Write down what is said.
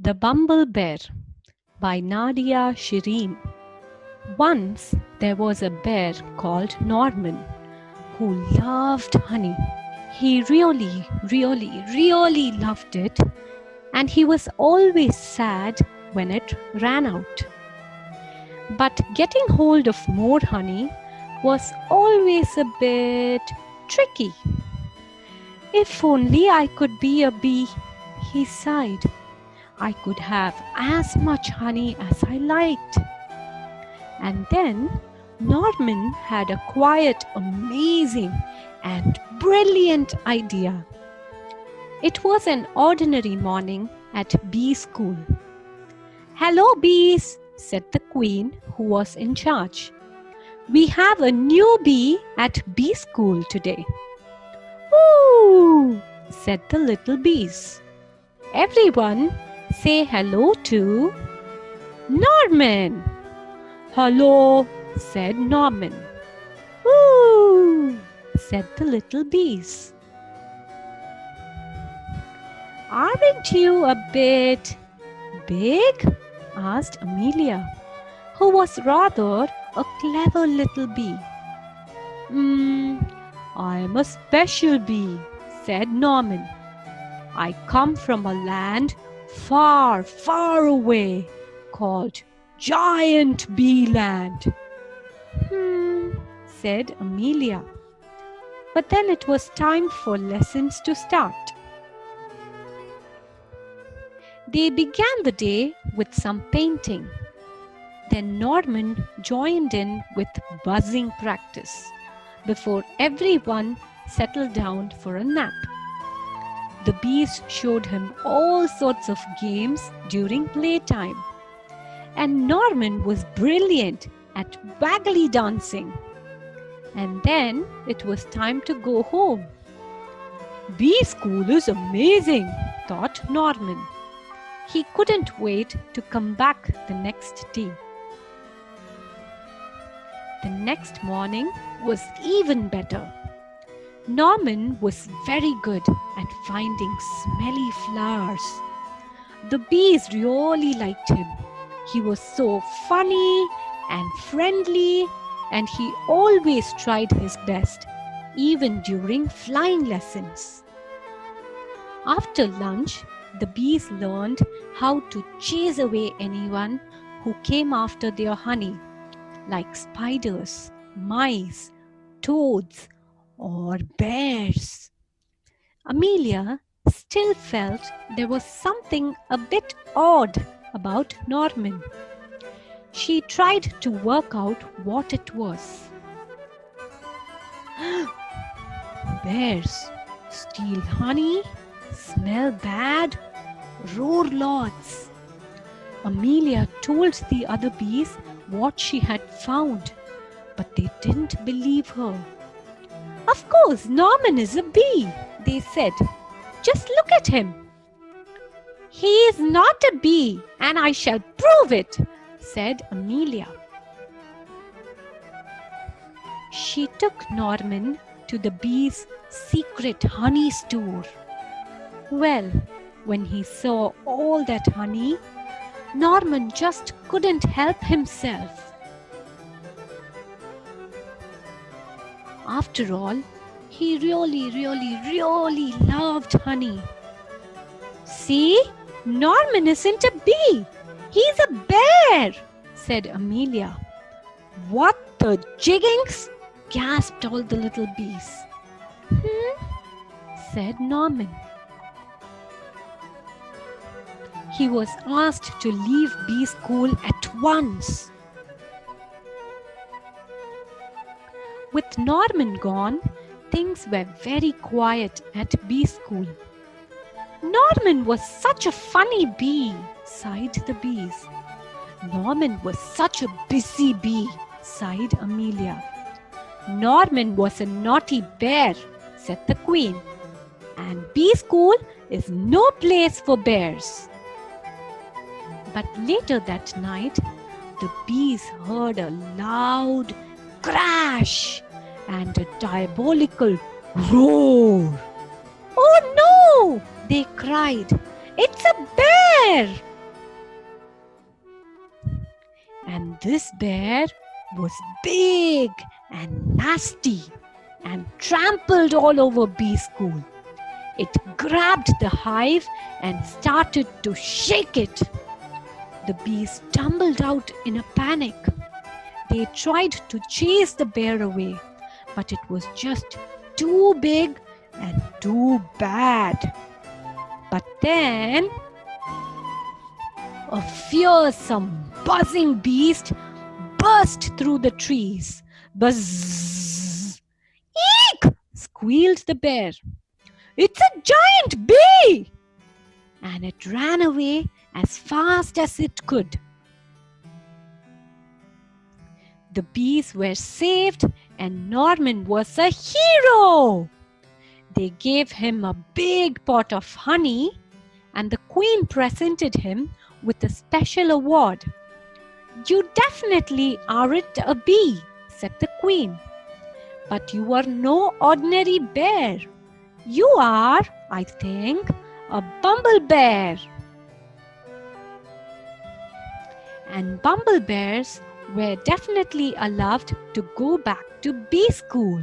The Bumble Bear by Nadia, Shireen. Once there was a bear called Norman who loved honey. He really loved it, and he was always sad when it ran out. But getting hold of more honey was always a bit tricky. If only I could be a bee, he sighed. I could have as much honey as I liked. And then Norman had a quiet, amazing, and brilliant idea. It was an ordinary morning at bee school. "Hello, bees," said the queen who was in charge. "We have a new bee at bee school today." "Ooh," said the little bees. "Everyone say hello to Norman." "Hello," said Norman. "Ooh," said the little bees. "Aren't you a bit big?" asked Amelia, who was rather a clever little bee. "I'm a special bee," said Norman. "I come from a land far, far away called Giant Bee Land." Said Amelia. But then it was time for lessons to start. They began the day with some painting. Then Norman joined in with buzzing practice before everyone settled down for a nap. The bees showed him all sorts of games during playtime, and Norman was brilliant at waggly dancing. And then it was time to go home. "Bee school is amazing," thought Norman. He couldn't wait to come back the next day. The next morning was even better. Norman was very good at finding smelly flowers. The bees really liked him. He was so funny and friendly, and he always tried his best, even during flying lessons. After lunch, the bees learned how to chase away anyone who came after their honey, like spiders, mice, toads, or bears. Amelia still felt there was something a bit odd about Norman. She tried to work out what it was. Bears steal honey, smell bad, roar lots. Amelia told the other bees what she had found, but they didn't believe her. "Of course, Norman is a bee," they said. "Just look at him." "He is not a bee, and I shall prove it," said Amelia. She took Norman to the bees' secret honey store. Well, when he saw all that honey, Norman just couldn't help himself. After all, he really loved honey. "See, Norman isn't a bee. He's a bear," said Amelia. "What the jiggings?" gasped all the little bees. Said Norman. He was asked to leave bee school at once. With Norman gone, things were very quiet at bee school. "Norman was such a funny bee," sighed the bees. "Norman was such a busy bee," sighed Amelia. "Norman was a naughty bear," said the queen. "And bee school is no place for bears." But later that night, the bees heard a loud crash and a diabolical roar. "Oh no!" they cried. "It's a bear!" And this bear was big and nasty and trampled all over Bee School. It grabbed the hive and started to shake it. The bees tumbled out in a panic. They tried to chase the bear away, but it was just too big and too bad. But then a fearsome, buzzing beast burst through the trees. Buzz! Eek! Squealed the bear. It's a giant bee! And it ran away as fast as it could. The bees were saved and Norman was a hero. They gave him a big pot of honey and the queen presented him with a special award. You definitely aren't a bee, said the queen. But you are no ordinary bear. You are, I think, a Bumble bear. And Bumble bears were definitely allowed to go back to bee school.